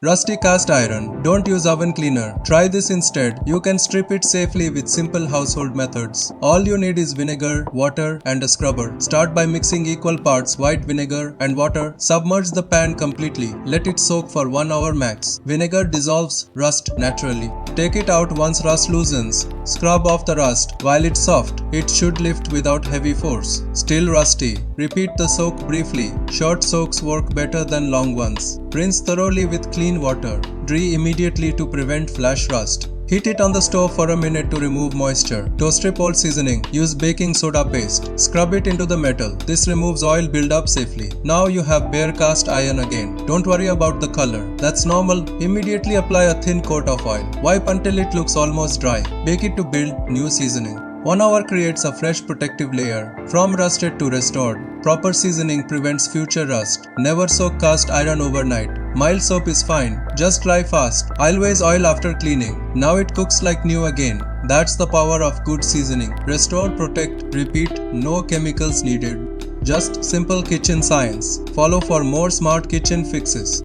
Rusty cast iron. Don't use oven cleaner. Try this instead. You can strip it safely with simple household methods. All you need is vinegar, water, and a scrubber. Start by mixing equal parts white vinegar and water. Submerge the pan completely. Let it soak for 1 hour max. Vinegar dissolves rust naturally. Take it out once rust loosens. Scrub off the rust. While it's soft, it should lift without heavy force. Still rusty. Repeat the soak briefly. Short soaks work better than long ones. Rinse thoroughly with clean water. Dry immediately to prevent flash rust. Heat it on the stove for a minute to remove moisture. To strip old seasoning, use baking soda paste. Scrub it into the metal. This removes oil buildup safely. Now you have bare cast iron again. Don't worry about the color. That's normal. Immediately apply a thin coat of oil. Wipe until it looks almost dry. Bake it to build new seasoning. 1 hour creates a fresh protective layer. From rusted to restored. Proper seasoning prevents future rust. Never soak cast iron overnight. Mild soap is fine. Just dry fast. Always oil after cleaning. Now it cooks like new again. That's the power of good seasoning. Restore, protect, repeat. No chemicals needed. Just simple kitchen science. Follow for more smart kitchen fixes.